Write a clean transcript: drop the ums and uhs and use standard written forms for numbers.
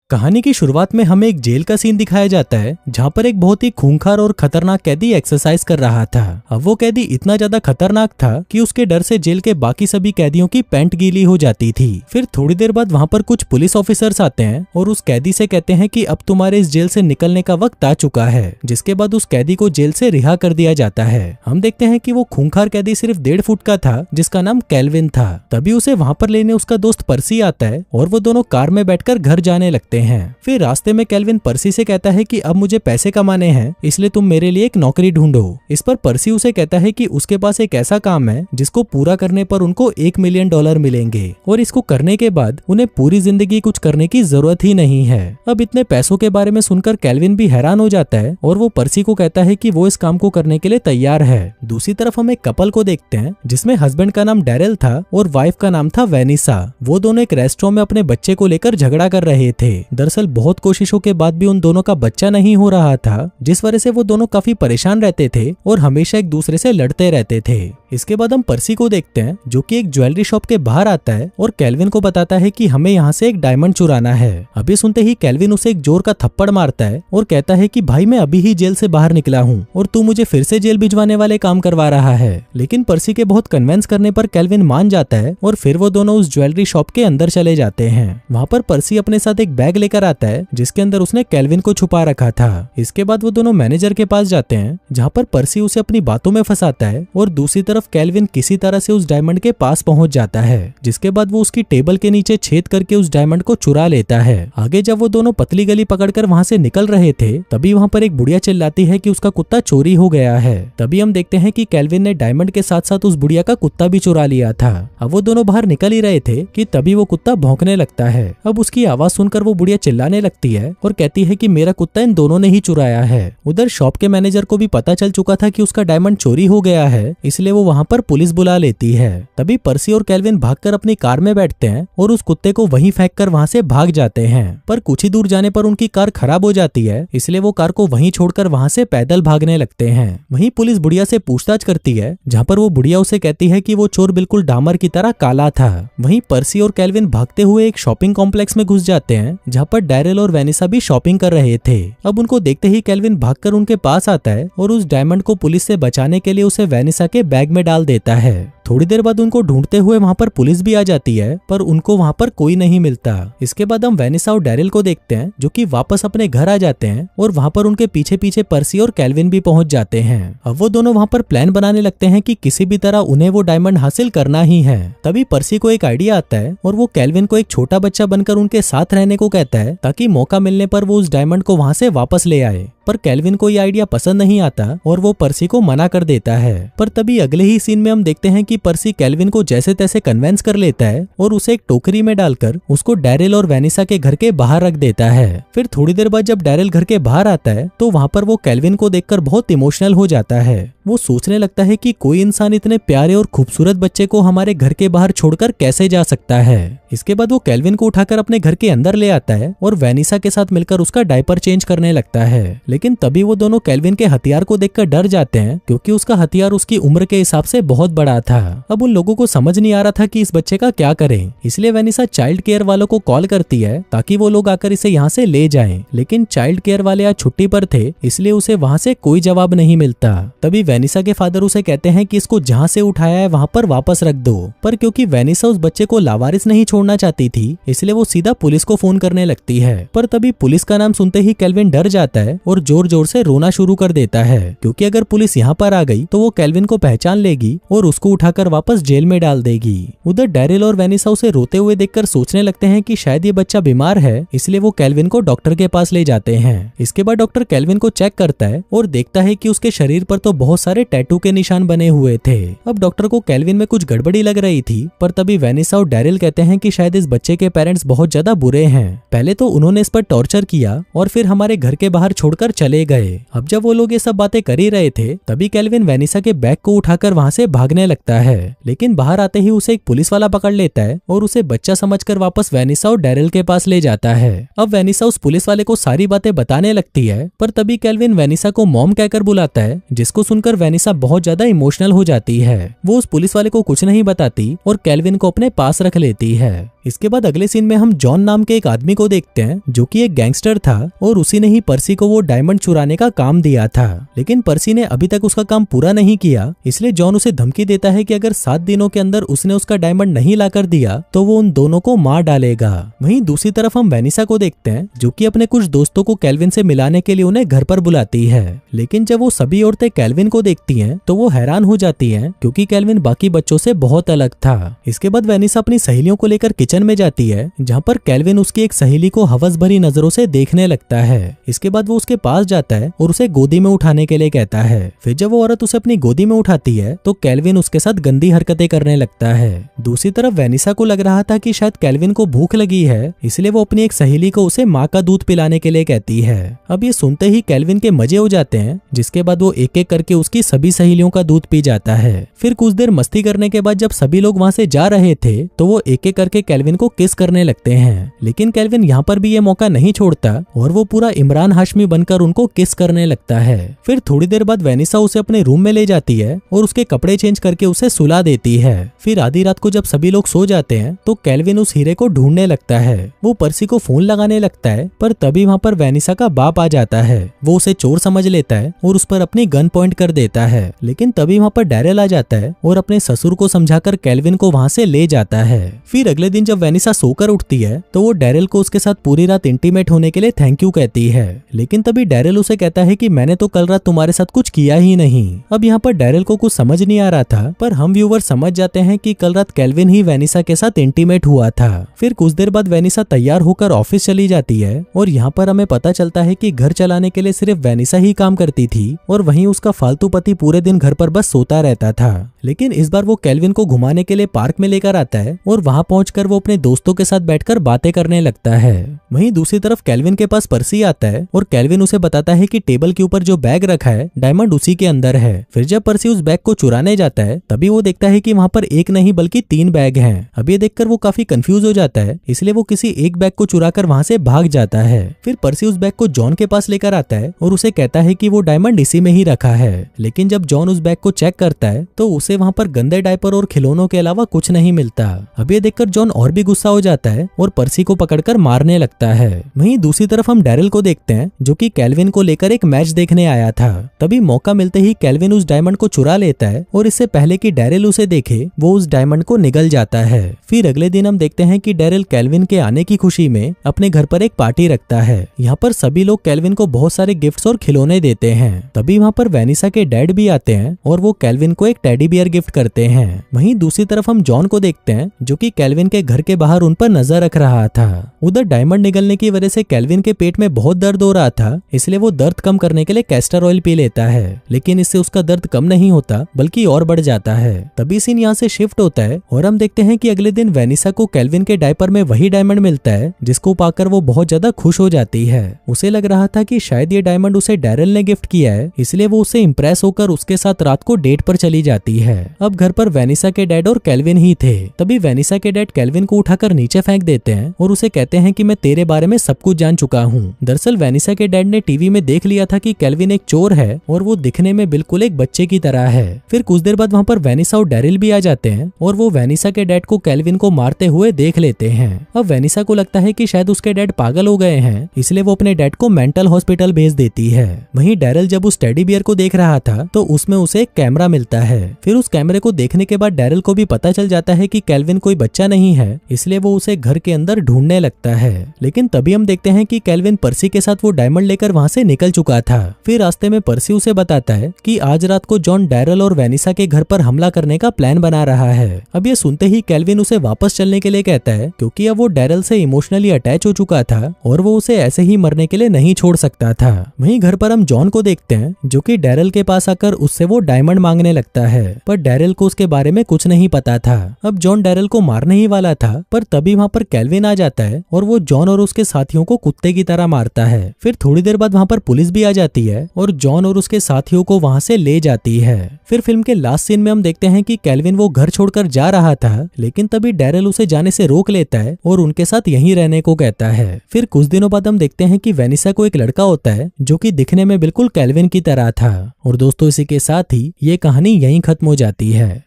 कहानी की शुरुआत में हमें एक जेल का सीन दिखाया जाता है जहाँ पर एक बहुत ही खूंखार और खतरनाक कैदी एक्सरसाइज कर रहा था। अब वो कैदी इतना ज्यादा खतरनाक था कि उसके डर से जेल के बाकी सभी कैदियों की पैंट गीली हो जाती थी। फिर थोड़ी देर बाद वहाँ पर कुछ पुलिस ऑफिसर्स आते हैं और उस कैदी से कहते हैं कि अब तुम्हारे इस जेल से निकलने का वक्त आ चुका है, जिसके बाद उस कैदी को जेल से रिहा कर दिया जाता है। हम देखते हैं कि वो खूंखार कैदी सिर्फ 1.5 फुट का था जिसका नाम केल्विन था। तभी उसे वहाँ पर लेने उसका दोस्त पर्सी आता है और वो दोनों कार में बैठकर घर जाने लगते हैं। फिर रास्ते में केल्विन पर्सी से कहता है कि अब मुझे पैसे कमाने हैं, इसलिए तुम मेरे लिए एक नौकरी ढूंढो। इस पर पर्सी उसे कहता है कि उसके पास एक ऐसा काम है जिसको पूरा करने पर उनको $1 मिलियन मिलेंगे और इसको करने के बाद उन्हें पूरी जिंदगी कुछ करने की जरूरत ही नहीं है। अब इतने पैसों के बारे में सुनकर केल्विन भी हैरान हो जाता है और वो पर्सी को कहता है कि वो इस काम को करने के लिए तैयार है। दूसरी तरफ हम एक कपल को देखते हैं जिसमें हस्बैंड का नाम डैरेल था और वाइफ का नाम था वेनिसा। वो दोनों एक रेस्टोरेंट में अपने बच्चे को लेकर झगड़ा कर रहे थे। दरअसल बहुत कोशिशों के बाद भी उन दोनों का बच्चा नहीं हो रहा था, जिस वजह से वो दोनों काफी परेशान रहते थे और हमेशा एक दूसरे से लड़ते रहते थे। इसके बाद हम पर्सी को देखते हैं जो कि एक ज्वेलरी शॉप के बाहर आता है और केल्विन को बताता है कि हमें यहाँ से एक डायमंड चुराना है। अभी सुनते ही केल्विन उसे एक जोर का थप्पड़ मारता है और कहता है कि भाई मैं अभी ही जेल से बाहर निकला हूँ और तू मुझे फिर से जेल भिजवाने वाले काम करवा रहा है। लेकिन पर्सी के बहुत कन्विंस करने पर केल्विन मान जाता है और फिर वो दोनों उस ज्वेलरी शॉप के अंदर चले जाते हैं। वहाँ पर पर्सी अपने साथ एक बैग लेकर आता है जिसके अंदर उसने केल्विन को छुपा रखा था। इसके बाद वो दोनों मैनेजर के पास जाते हैं जहाँ पर पर्सी उसे अपनी बातों में फंसाता है और दूसरी तरफ केल्विन किसी तरह से उस डायमंड के पास पहुंच जाता है, जिसके बाद वो उसकी टेबल के नीचे छेद करके उस डायमंड को चुरा लेता है। आगे जब वो दोनों पतली गली पकड़कर वहाँ से निकल रहे थे तभी वहाँ पर एक बुढ़िया चिल्लाती है कि उसका कुत्ता चोरी हो गया है। तभी हम देखते हैं कि केल्विन ने डायमंड के साथ साथ उस बुढ़िया का कुत्ता भी चुरा लिया था। अब वो दोनों बाहर निकल ही रहे थे कि तभी वो कुत्ता भौंकने लगता है। अब उसकी आवाज सुनकर वो बुढ़िया चिल्लाने लगती है और कहती है कि मेरा कुत्ता इन दोनों ने ही चुराया है। उधर शॉप के मैनेजर को भी पता चल चुका था कि उसका डायमंड चोरी हो गया है, इसलिए वो वहाँ पर पुलिस बुला लेती है। तभी पर्सी और केल्विन भागकर अपनी कार में बैठते हैं और उस कुत्ते को वहीं फेंककर वहाँ से भाग जाते हैं। पर कुछ ही दूर जाने पर उनकी कार खराब हो जाती है, इसलिए वो कार को वहीं छोड़कर वहाँ से पैदल भागने लगते हैं। वहीं पुलिस बुढ़िया से पूछताछ करती है जहाँ पर वो बुढ़िया उसे कहती है कि वो चोर बिल्कुल डामर की तरह काला था। वहीं पर्सी और केल्विन भागते हुए एक शॉपिंग कॉम्प्लेक्स में घुस जाते हैं जहाँ पर डैरेल और वेनिसा भी शॉपिंग कर रहे थे। अब उनको देखते ही केल्विन भागकर उनके पास आता है और उस डायमंड को पुलिस से बचाने के लिए उसे वेनिसा के बैग में डाल देता है। थोड़ी देर बाद उनको ढूंढते हुए वहाँ पर पुलिस भी आ जाती है पर उनको वहाँ पर कोई नहीं मिलता। इसके बाद हम वेनिसा और डैरेल को देखते हैं जो कि वापस अपने घर आ जाते हैं और वहाँ पर उनके पीछे पीछे पर्सी और केल्विन भी पहुंच जाते हैं। अब वो दोनों वहाँ पर प्लान बनाने लगते हैं कि किसी भी तरह उन्हें वो डायमंड हासिल करना ही है। तभी पर्सी को एक आइडिया आता है और वो केल्विन को एक छोटा बच्चा बनकर उनके साथ रहने को कहता है ताकि मौका मिलने पर वो उस डायमंड को वहाँ से वापस ले आए। पर केल्विन को ये आइडिया पसंद नहीं आता और वो पर्सी को मना कर देता है। पर तभी अगले ही सीन में हम देखते हैं कि पर्सी केल्विन को जैसे तैसे कन्वेंस कर लेता है और उसे एक टोकरी में डालकर उसको डैरेल और वेनिसा के घर के बाहर रख देता है। फिर थोड़ी देर बाद जब डैरेल घर के बाहर आता है तो वहाँ पर वो केल्विन को देखकर बहुत इमोशनल हो जाता है। वो सोचने लगता है कि कोई इंसान इतने प्यारे और खूबसूरत बच्चे को हमारे घर के बाहर छोड़कर कैसे जा सकता है। इसके बाद वो केल्विन को उठाकर अपने घर के अंदर ले आता है और वेनिसा के साथ मिलकर उसका डायपर चेंज करने लगता है। लेकिन तभी वो दोनों केल्विन के हथियार को देखकर डर जाते हैं क्योंकि उसका हथियार उसकी उम्र के हिसाब से बहुत बड़ा था। अब उन लोगों को समझ नहीं आ रहा था कि इस बच्चे का क्या करें, इसलिए वेनिसा चाइल्ड केयर वालों को कॉल करती है ताकि वो लोग आकर इसे यहाँ से ले जाएं। लेकिन चाइल्ड केयर वाले आज छुट्टी पर थे, इसलिए उसे वहाँ से कोई जवाब नहीं मिलता। तभी वेनिसा के फादर उसे कहते हैं कि इसको जहाँ से उठाया है वहाँ पर वापस रख दो। पर क्योंकि वेनिसा उस बच्चे को लावारिस नहीं छोड़ना चाहती थी, इसलिए वो सीधा पुलिस को फोन करने लगती है। पर तभी पुलिस का नाम सुनते ही केल्विन डर जाता है और जोर जोर से रोना शुरू कर देता है क्योंकि अगर पुलिस यहाँ पर आ गई तो वो केल्विन को पहचान लेगी और उसको उठाकर वापस जेल में डाल देगी। उधर डैरेल और वेनिसा उसे रोते हुए देखकर सोचने लगते हैं कि शायद ये बच्चा बीमार है, इसलिए वो केल्विन को डॉक्टर के पास ले जाते हैं। इसके बाद डॉक्टर केल्विन को चेक करता है और देखता है कि उसके शरीर पर तो बहुत सारे टैटू के निशान बने हुए थे। अब डॉक्टर को केल्विन में कुछ गड़बड़ी लग रही थी, पर तभी वेनिसा और डैरेल कहते हैं कि शायद इस बच्चे के पेरेंट्स बहुत ज्यादा बुरे हैं। पहले तो उन्होंने इस पर टॉर्चर किया और फिर हमारे घर के बाहर छोड़कर चले गए। अब जब वो लोग ये सब बातें कर ही रहे थे तभी केल्विन वेनिसा के बैग को उठाकर वहां से भागने लगता है, लेकिन बाहर आते ही उसे एक पुलिस वाला पकड़ लेता है और उसे बच्चा समझकर वापस वेनिसा और डैरिल के पास ले जाता है। अब वेनिसा उस पुलिस वाले को सारी बातें बताने लगती है, पर तभी केल्विन वेनिसा को मॉम कहकर बुलाता है, जिसको सुनकर वेनिसा बहुत ज्यादा इमोशनल हो जाती है। वो उस पुलिस वाले को कुछ नहीं बताती और केल्विन को अपने पास रख लेती है। इसके बाद अगले सीन में हम जॉन नाम के एक आदमी को देखते हैं जो कि एक गैंगस्टर था और उसी ने ही पर्सी को वो डायमंड चुराने का काम दिया था, लेकिन पर्सी ने अभी तक उसका काम पूरा नहीं किया, इसलिए जॉन उसे धमकी देता है कि अगर 7 दिनों के अंदर उसने उसका डायमंड नहीं लाकर दिया तो वो उन दोनों को मार डालेगा। वहीं दूसरी तरफ हम वेनिसा को देखते हैं जो कि अपने कुछ दोस्तों को केल्विन से मिलाने के लिए उन्हें घर पर बुलाती है, लेकिन जब वो सभी औरतें केल्विन को देखती हैं तो वो हैरान हो जाती हैं क्योंकि केल्विन बाकी बच्चों से बहुत अलग था। इसके बाद वेनिसा अपनी सहेलियों को लेकर किचन में जाती है जहाँ पर केल्विन उसकी एक सहेली को हवस भरी नजरों से देखने लगता है। इसके बाद वो उसके पास जाता है और उसे गोदी में उठाने के लिए कहता है। फिर जब वो औरत उसे अपनी गोदी में उठाती है तो केल्विन उसके साथ गंदी हरकतें करने लगता है। दूसरी तरफ वेनिसा को लग रहा था कि शायद केल्विन को भूख लगी है, इसलिए वो अपनी एक सहेली को उसे माँ का दूध पिलाने के लिए कहती है। अब ये सुनते ही केल्विन के मजे हो जाते हैं, जिसके बाद वो एक एक करके उसकी सभी सहेलियों का दूध पी जाता है। फिर कुछ देर मस्ती करने के बाद जब सभी लोग वहाँ से जा रहे थे तो वो एक एक करके केल्विन को किस करने लगते हैं, लेकिन केल्विन यहाँ पर भी ये मौका नहीं छोड़ता और वो पूरा इमरान हाशमी बनकर उनको किस करने लगता है। फिर थोड़ी देर बाद वेनिसा उसे अपने रूम में ले जाती है और उसके कपड़े चेंज करके उसे सुला देती है। फिर आधी रात को जब सभी लोग सो जाते हैं तो केल्विन उस हीरे को ढूंढने लगता है। वो पर्सी को फोन लगाने लगता है, पर तभी वहाँ पर वेनिसा का बाप आ जाता है। वो उसे चोर समझ लेता है और उस पर अपनी गन पॉइंट कर देता है, लेकिन तभी वहाँ पर डैरेल आ जाता है और अपने ससुर को समझाकर केल्विन को वहाँ से ले जाता है। फिर अगले दिन जब वेनिसा सोकर उठती है तो वो डैरेल को उसके साथ पूरी रात इंटीमेट होने के लिए थैंक यू कहती है, लेकिन तभी डैरेल उसे कहता है कि मैंने तो कल रात तुम्हारे साथ कुछ किया ही नहीं। अब यहाँ पर डैरेल को कुछ समझ नहीं आ रहा था, पर हम व्यूवर समझ जाते हैं कि कल रात केल्विन ही वेनिसा के साथ इंटीमेट हुआ था। फिर कुछ देर बाद वेनिसा तैयार होकर ऑफिस चली जाती है और यहाँ पर हमें पता चलता है कि घर चलाने के लिए सिर्फ वेनिसा ही काम करती थी और वहीं उसका फालतू पति पूरे दिन घर पर बस सोता रहता था। लेकिन इस बार वो केल्विन को घुमाने के लिए पार्क में लेकर आता है और वहां पहुंचकर वो अपने दोस्तों के साथ बैठकर बातें करने लगता है। वहीं दूसरी तरफ केल्विन के पास पर्सी आता है और केल्विन उसे बताता है कि टेबल के ऊपर जो बैग रखा है डायमंड उसी के अंदर है। फिर जब पर्सी उस बैग को चुराने जाता है तभी वो देखता है कि वहां पर एक नहीं बल्कि 3 बैग हैं। अब ये देखकर वो काफी कंफ्यूज हो जाता है, इसलिए वो किसी एक बैग को चुराकर वहां से भाग जाता है। फिर पर्सी उस बैग को जॉन के पास लेकर आता है और उसे कहता है कि वो डायमंड इसी में ही रखा है, लेकिन जब जॉन उस बैग को चेक करता है तो उसे वहां पर गंदे डायपर और खिलौनों के अलावा कुछ नहीं मिलता। अब ये देखकर जॉन और भी गुस्सा हो जाता है और पर्सी को पकड़कर मारने लगता है। वहीं दूसरी तरफ हम डैरेल को देखते हैं जो कि केल्विन को लेकर एक मैच देखने आया था। तभी मौका मिलते ही केल्विन उस डायमंड को चुरा लेता है और इससे पहले कि डैरेल उसे देखे वो उस डायमंड को निगल जाता है। फिर अगले दिन हम देखते हैं कि डैरेल केल्विन के आने की खुशी में अपने घर पर एक पार्टी रखता है। यहाँ पर सभी लोग केल्विन को बहुत सारे गिफ्ट्स और खिलौने देते हैं। तभी वहाँ पर वेनिसा के डैड भी आते हैं और वो केल्विन को एक टेडी बियर गिफ्ट करते हैं। वहीं दूसरी तरफ हम जॉन को देखते हैं जो कि केल्विन के घर के बाहर उन पर नजर रख रहा था। उधर डायमंड निगलने की वजह से केल्विन के पेट में बहुत दर्द हो रहा था, इसलिए वो दर्द कम करने के लिए कैस्टर ऑयल पी लेता है, लेकिन इससे उसका दर्द कम नहीं होता बल्कि और बढ़ जाता है। तभी सीन यहाँ से शिफ्ट होता है और हम देखते हैं कि अगले दिन वेनिसा को केल्विन के डायपर में वही डायमंड मिलता है जिसको पाकर वो बहुत ज्यादा खुश हो जाती है। उसे लग रहा था कि शायद ये डायमंड उसे डैरेल ने गिफ्ट किया है, इसलिए वो उससे इंप्रेस होकर उसके साथ रात को डेट पर चली जाती है। अब घर पर वेनिसा के डैड और केल्विन ही थे। तभी वेनिसा के डैड केल्विन को उठाकर नीचे फेंक देते हैं और उसे कहते हैं कि मैं तेरे बारे में सब कुछ जान चुका हूँ। दरअसल वेनिसा के डैड ने टीवी में देख लिया था कि केल्विन एक चोर है और वो दिखने में बिल्कुल एक बच्चे की तरह है। फिर कुछ देर बाद वहाँ पर वेनिसा और डैरिल भी आ जाते हैं और वो वेनिसा के डैड को केल्विन को मारते हुए देख लेते हैं। अब वेनिसा को लगता है कि शायद उसके डैड पागल हो गए हैं, इसलिए वो अपने डैड को मेंटल हॉस्पिटल भेज देती है। वहीं डैरिल जब उस टेडी बियर को देख रहा था तो उसमें उसे एक कैमरा मिलता है। फिर उस कैमरे को देखने के बाद डैरिल को भी पता चल जाता है कि केल्विन कोई बच्चा नहीं है, इसलिए वो उसे घर के अंदर ढूंढने लगता है। लेकिन तभी हम देखते हैं कि केल्विन पर्सी के साथ वो डायमंड लेकर वहां से निकल चुका था। फिर रास्ते में पर्सी उसे बताता है कि आज रात को जॉन डैरेल और वेनिसा के घर पर हमला करने का प्लान बना रहा है। अब ये सुनते ही केल्विन उसे वापस चलने के लिए कहता है क्योंकि अब वो डैरेल से इमोशनली अटैच हो चुका था और वो उसे ऐसे ही मरने के लिए नहीं छोड़ सकता था। वहीं घर पर हम जॉन को देखते हैं जो कि डैरेल के पास आकर उससे वो डायमंड मांगने लगता है, पर डैरेल को उसके बारे में कुछ नहीं पता था। अब जॉन डैरेल को मारने ही वाला था, पर तभी वहाँ पर केल्विन आ जाता है और वो जॉन और उसके साथियों को कुत्ते की तरह मारता है। फिर थोड़ी देर बाद वहाँ पर पुलिस भी आ जाती है और जॉन और उसके साथियों को वहाँ से ले जाती है। फिर फिल्म के लास्ट सीन में हम देखते हैं कि केल्विन वो घर छोड़कर जा रहा था, लेकिन तभी डैरेल उसे जाने से रोक लेता है और उनके साथ यहीं रहने को कहता है। फिर कुछ दिनों बाद हम देखते हैं कि वेनिसा को एक लड़का होता है जो कि दिखने में बिल्कुल केल्विन की तरह था। और दोस्तों, इसी के साथ ही ये कहानी यहीं खत्म हो जाती है।